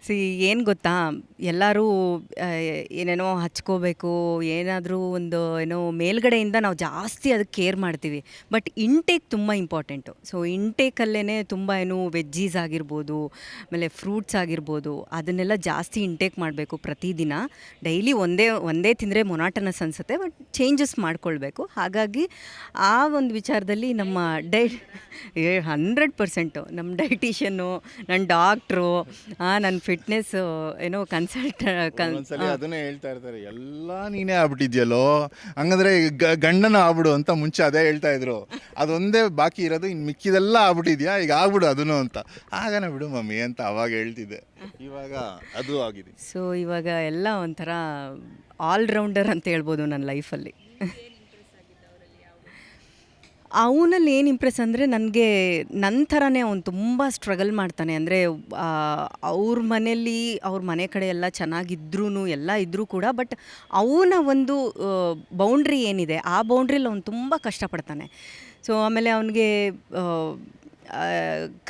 C ಏನು ಗೊತ್ತಾ, ಎಲ್ಲರೂ ಏನೇನೋ ಹಚ್ಕೋಬೇಕು, ಏನಾದರೂ ಒಂದು ಏನೋ ಮೇಲ್ಗಡೆಯಿಂದ ನಾವು ಜಾಸ್ತಿ ಅದಕ್ಕೆ ಕೇರ್ ಮಾಡ್ತೀವಿ. ಬಟ್ ಇಂಟೇಕ್ ತುಂಬ ಇಂಪಾರ್ಟೆಂಟು. ಸೊ ಇಂಟೇಕಲ್ಲೇ ತುಂಬ ಏನು ವೆಜ್ಜೀಸ್ ಆಗಿರ್ಬೋದು, ಆಮೇಲೆ ಫ್ರೂಟ್ಸ್ ಆಗಿರ್ಬೋದು, ಅದನ್ನೆಲ್ಲ ಜಾಸ್ತಿ ಇಂಟೇಕ್ ಮಾಡಬೇಕು ಪ್ರತಿದಿನ. ಡೈಲಿ ಒಂದೇ ಒಂದೇ ತಿಂದರೆ ಮೊನಾಟನಸ್ ಅನಿಸುತ್ತೆ, ಬಟ್ ಚೇಂಜಸ್ ಮಾಡ್ಕೊಳ್ಬೇಕು. ಹಾಗಾಗಿ ಆ ಒಂದು ವಿಚಾರದಲ್ಲಿ ನಮ್ಮ 100% ನಮ್ಮ ಡೈಟಿಷಿಯನ್ನು, ನನ್ನ ಡಾಕ್ಟ್ರು, ನನ್ನ ಫಿಟ್ನೆಸ್ ಏನೋ ಒಂದ್ಸಲಿ ಅದನ್ನೇ ಹೇಳ್ತಾ ಇರ್ತಾರೆ, ಎಲ್ಲ ನೀನೇ ಆಗ್ಬಿಟ್ಟಿದ್ಯಲ್ಲೋ, ಹಂಗಂದ್ರೆ ಗಂಡನ ಆಗ್ಬಿಡು ಅಂತ ಮುಂಚೆ ಅದೇ ಹೇಳ್ತಾ ಇದ್ರು. ಅದೊಂದೇ ಬಾಕಿ ಇರೋದು, ಇನ್ನು ಮಿಕ್ಕಿದೆಲ್ಲ ಆಗ್ಬಿಟ್ಟಿದ್ಯಾ, ಈಗ ಆಗ್ಬಿಡು ಅದನ್ನು ಅಂತ. ಆಗನ ಬಿಡು ಮಮ್ಮಿ ಅಂತ ಅವಾಗ ಹೇಳ್ತಿದ್ದೆ. ಇವಾಗ ಅದು ಆಗಿದೆ. ಸೊ ಇವಾಗ ಎಲ್ಲ ಒಂಥರ ಆಲ್ರೌಂಡರ್ ಅಂತ ಹೇಳ್ಬೋದು ನನ್ನ ಲೈಫಲ್ಲಿ. ಅವನಲ್ಲಿ ಏನು ಇಂಪ್ರೆಸ್ ಅಂದರೆ, ನನಗೆ ನನ್ನ ಥರನೇ ಅವ್ನು ತುಂಬ ಸ್ಟ್ರಗಲ್ ಮಾಡ್ತಾನೆ. ಅಂದರೆ ಅವ್ರ ಮನೇಲಿ ಅವ್ರ ಮನೆ ಕಡೆ ಎಲ್ಲ ಚೆನ್ನಾಗಿದ್ರೂ ಎಲ್ಲ ಇದ್ದರೂ ಕೂಡ, ಬಟ್ ಅವನ ಒಂದು ಬೌಂಡ್ರಿ ಏನಿದೆ ಆ ಬೌಂಡ್ರಿಲಿ ಅವ್ನು ತುಂಬ ಕಷ್ಟಪಡ್ತಾನೆ. ಸೊ ಆಮೇಲೆ ಅವನಿಗೆ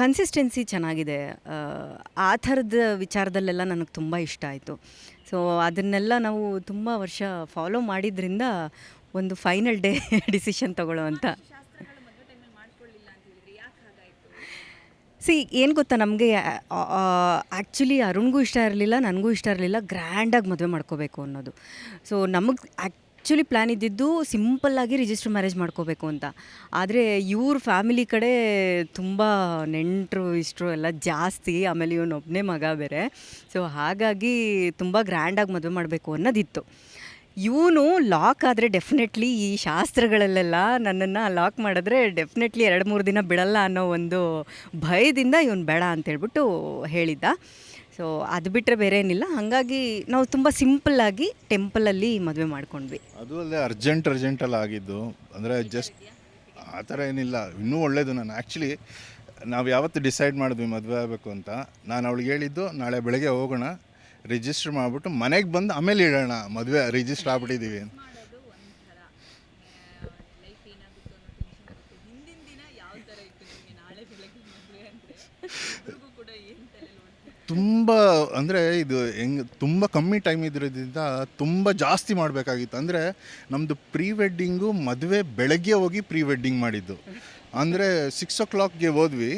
ಕನ್ಸಿಸ್ಟೆನ್ಸಿ ಚೆನ್ನಾಗಿದೆ. ಆ ಥರದ ವಿಚಾರದಲ್ಲೆಲ್ಲ ನನಗೆ ತುಂಬ ಇಷ್ಟ ಆಯಿತು. ಸೊ ಅದನ್ನೆಲ್ಲ ನಾವು ತುಂಬ ವರ್ಷ ಫಾಲೋ ಮಾಡಿದ್ರಿಂದ ಒಂದು ಫೈನಲ್ ಡೇ ಡಿಸಿಷನ್ ತಗೊಳ್ಳೋ ಅಂತ. ಏನು ಗೊತ್ತಾ, ನಮಗೆ ಆ್ಯಕ್ಚುಲಿ ಅರುಣ್ಗೂ ಇಷ್ಟ ಇರಲಿಲ್ಲ, ನನಗೂ ಇಷ್ಟ ಇರಲಿಲ್ಲ ಗ್ರ್ಯಾಂಡಾಗಿ ಮದುವೆ ಮಾಡ್ಕೋಬೇಕು ಅನ್ನೋದು. ಸೊ ನಮಗೆ ಆ್ಯಕ್ಚುಲಿ ಪ್ಲ್ಯಾನ್ ಇದ್ದಿದ್ದು ಸಿಂಪಲ್ಲಾಗಿ ರಿಜಿಸ್ಟರ್ ಮ್ಯಾರೇಜ್ ಮಾಡ್ಕೋಬೇಕು ಅಂತ. ಆದರೆ ಇವ್ರ ಫ್ಯಾಮಿಲಿ ಕಡೆ ತುಂಬ ನೆಂಟರು ಇಷ್ಟರು ಎಲ್ಲ ಜಾಸ್ತಿ, ಆಮೇಲೆ ಇವನೊಬ್ಬನೇ ಮಗ ಬೇರೆ. ಸೊ ಹಾಗಾಗಿ ತುಂಬ ಗ್ರ್ಯಾಂಡಾಗಿ ಮದುವೆ ಮಾಡಬೇಕು ಅನ್ನೋದಿತ್ತು. ಇವನು ಲಾಕ್ ಆದರೆ ಡೆಫಿನೆಟ್ಲಿ ಈ ಶಾಸ್ತ್ರಗಳಲ್ಲೆಲ್ಲ ನನ್ನನ್ನು ಲಾಕ್ ಮಾಡಿದ್ರೆ ಡೆಫಿನೆಟ್ಲಿ 2-3 ದಿನ ಬಿಡಲ್ಲ ಅನ್ನೋ ಒಂದು ಭಯದಿಂದ ಇವನು ಬೇಡ ಅಂತೇಳ್ಬಿಟ್ಟು ಹೇಳಿದ್ದ. ಸೊ ಅದು ಬಿಟ್ಟರೆ ಬೇರೆ ಏನಿಲ್ಲ. ಹಾಗಾಗಿ ನಾವು ತುಂಬ ಸಿಂಪಲ್ಲಾಗಿ ಟೆಂಪಲಲ್ಲಿ ಮದುವೆ ಮಾಡ್ಕೊಂಡ್ವಿ. ಅದು ಅಲ್ಲೇ ಅರ್ಜೆಂಟಲ್ಲಿ ಆಗಿದ್ದು. ಅಂದರೆ ಜಸ್ಟ್ ಆ ಥರ ಏನಿಲ್ಲ, ಇನ್ನೂ ಒಳ್ಳೆಯದು. ನಾನು ಆ್ಯಕ್ಚುಲಿ ನಾವು ಯಾವತ್ತು ಡಿಸೈಡ್ ಮಾಡಿದ್ವಿ ಮದುವೆ ಆಗಬೇಕು ಅಂತ, ನಾನು ಅವಳಿಗೆ ಹೇಳಿದ್ದು ನಾಳೆ ಬೆಳಗ್ಗೆ ಹೋಗೋಣ, ರಿಜಿಸ್ಟರ್ ಮಾಡಿಬಿಟ್ಟು ಮನೆಗೆ ಬಂದು ಆಮೇಲೆ ಇಡೋಣ, ಮದುವೆ ರಿಜಿಸ್ಟರ್ ಆಗ್ಬಿಟ್ಟಿದ್ದೀವಿ ಅಂತ. ತುಂಬ ಅಂದರೆ ಇದು ಹೆಂಗೆ ತುಂಬ ಕಮ್ಮಿ ಟೈಮ್ ಇದ್ರಿಂದ ತುಂಬ ಜಾಸ್ತಿ ಮಾಡಬೇಕಾಗಿತ್ತು. ಅಂದರೆ ನಮ್ಮದು ಪ್ರೀ ವೆಡ್ಡಿಂಗು ಮದುವೆ ಬೆಳಗ್ಗೆ ಹೋಗಿ ಪ್ರೀ ವೆಡ್ಡಿಂಗ್ ಮಾಡಿದ್ದು. ಅಂದರೆ 6 o'clockಗೆ ಹೋದ್ವಿ.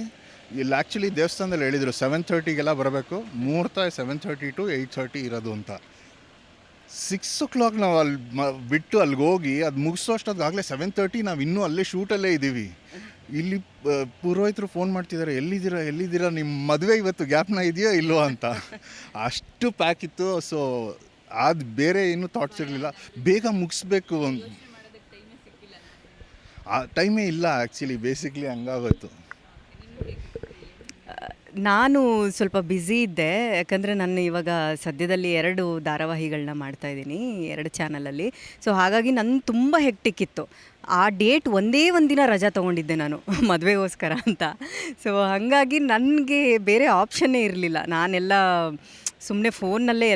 ಇಲ್ಲಿ ಆ್ಯಕ್ಚುಲಿ ದೇವಸ್ಥಾನದಲ್ಲಿ ಹೇಳಿದರು 7:30ಗೆಲ್ಲ ಬರಬೇಕು, ಮುಹೂರ್ತ 7:30 to 8:30 ಇರೋದು ಅಂತ. 6 o'clock ನಾವು ಅಲ್ಲಿ ಬಿಟ್ಟು ಅಲ್ಲಿಗೆ ಹೋಗಿ ಅದು ಮುಗಿಸೋ ಅಷ್ಟೊತ್ತಾಗಲೇ 7:30, ನಾವು ಇನ್ನೂ ಅಲ್ಲೇ ಶೂಟಲ್ಲೇ ಇದ್ದೀವಿ. ಇಲ್ಲಿ ಪುರೋಹಿತರು ಫೋನ್ ಮಾಡ್ತಿದ್ದಾರೆ, ಎಲ್ಲಿದ್ದೀರಾ ನಿಮ್ಮ ಮದುವೆ ಇವತ್ತು ಗ್ಯಾಪ್ನ ಇದೆಯೋ ಇಲ್ಲೋ ಅಂತ. ಅಷ್ಟು ಪ್ಯಾಕ್ ಇತ್ತು. ಸೊ ಅದು ಬೇರೆ ಏನೂ ಥಾಟ್ಸ್ ಇರಲಿಲ್ಲ, ಬೇಗ ಮುಗಿಸ್ಬೇಕು ಆ ಟೈಮೇ ಇಲ್ಲ ಆ್ಯಕ್ಚುಲಿ. ಬೇಸಿಕ್ಲಿ ಹಂಗಾಗೋಯ್ತು. ನಾನು ಸ್ವಲ್ಪ ಬ್ಯುಸಿ ಇದ್ದೆ, ಯಾಕಂದರೆ ನಾನು ಇವಾಗ ಸದ್ಯದಲ್ಲಿ 2 ಧಾರಾವಾಹಿಗಳನ್ನ ಮಾಡ್ತಾಯಿದ್ದೀನಿ, 2 ಚಾನಲಲ್ಲಿ. ಸೊ ಹಾಗಾಗಿ ನನ್ನ ತುಂಬ ಹೆಕ್ಟಿಕ್ ಇತ್ತು. ಆ ಡೇಟ್ ಒಂದೇ ದಿನ ರಜಾ ತೊಗೊಂಡಿದ್ದೆ ನಾನು ಮದುವೆಗೋಸ್ಕರ ಅಂತ. ಸೊ ಹಾಗಾಗಿ ನನಗೆ ಬೇರೆ ಆಪ್ಷನ್ನೇ ಇರಲಿಲ್ಲ. ನಾನೆಲ್ಲ ಸುಮ್ಮನೆ ಫೋನ್ನಲ್ಲೇ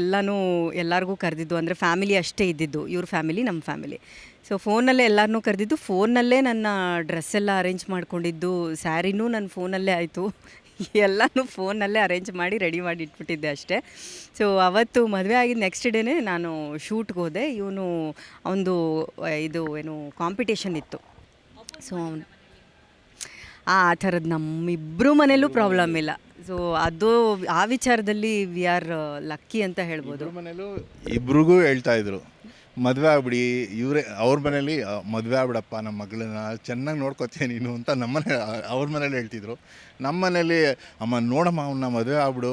ಎಲ್ಲರಿಗೂ ಕರೆದಿದ್ದು. ಅಂದರೆ ಫ್ಯಾಮಿಲಿ ಅಷ್ಟೇ ಇದ್ದಿದ್ದು, ಇವ್ರ ಫ್ಯಾಮಿಲಿ ನಮ್ಮ ಫ್ಯಾಮಿಲಿ. ಸೊ ಫೋನಲ್ಲೇ ಎಲ್ಲರನ್ನೂ ಕರೆದಿದ್ದು, ಫೋನಲ್ಲೇ ನನ್ನ ಡ್ರೆಸ್ಸೆಲ್ಲ ಅರೇಂಜ್ ಮಾಡ್ಕೊಂಡಿದ್ದು, ಸ್ಯಾರಿನೂ ನನ್ನ ಫೋನಲ್ಲೇ ಆಯಿತು, ಎಲ್ಲನೂ ಫೋನಲ್ಲೇ ಅರೇಂಜ್ ಮಾಡಿ ರೆಡಿ ಮಾಡಿ ಇಟ್ಬಿಟ್ಟಿದ್ದೆ ಅಷ್ಟೇ. ಸೊ ಅವತ್ತು ಮದುವೆ ಆಗಿದ್ದು ನೆಕ್ಸ್ಟ್ ಡೇನೇ ನಾನು ಶೂಟ್ಗೆ ಹೋದೆ. ಇವನು ಅವನದು ಇದು ಏನು ಕಾಂಪಿಟೇಷನ್ ಇತ್ತು. ಸೊ ಆ ಥರದ್ದು ನಮ್ಮಿಬ್ಬರು ಮನೇಲೂ ಪ್ರಾಬ್ಲಮ್ ಇಲ್ಲ. ಸೊ ಅದು ಆ ವಿಚಾರದಲ್ಲಿ ವಿ ಆರ್ ಲಕ್ಕಿ ಅಂತ ಹೇಳ್ಬೋದು. ಮನೇಲೂ ಇಬ್ರಿಗೂ ಹೇಳ್ತಾಯಿದ್ರು ಮದುವೆ ಆಗ್ಬಿಡಿ. ಅವ್ರ ಮನೇಲಿ ಮದುವೆ ಆಗ್ಬಿಡಪ್ಪ, ನಮ್ಮ ಮಗಳನ್ನ ಚೆನ್ನಾಗಿ ನೋಡ್ಕೊತೀಯ ನೀನು ಅಂತ ಅವ್ರ ಮನೇಲಿ ಹೇಳ್ತಿದ್ರು. ನಮ್ಮ ಮನೇಲಿ ಅಮ್ಮ ನೋಡಮ್ಮ ಅವನ್ನ ಮದುವೆ ಆಗ್ಬಿಡು,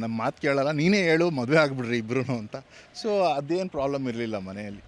ನಮ್ಮ ಮಾತು ಕೇಳಲ್ಲ, ನೀನೇ ಹೇಳು ಮದುವೆ ಆಗ್ಬಿಡ್ರಿ ಇಬ್ರು ಅಂತ. ಸೊ ಅದೇನು ಪ್ರಾಬ್ಲಮ್ ಇರಲಿಲ್ಲ ಮನೆಯಲ್ಲಿ.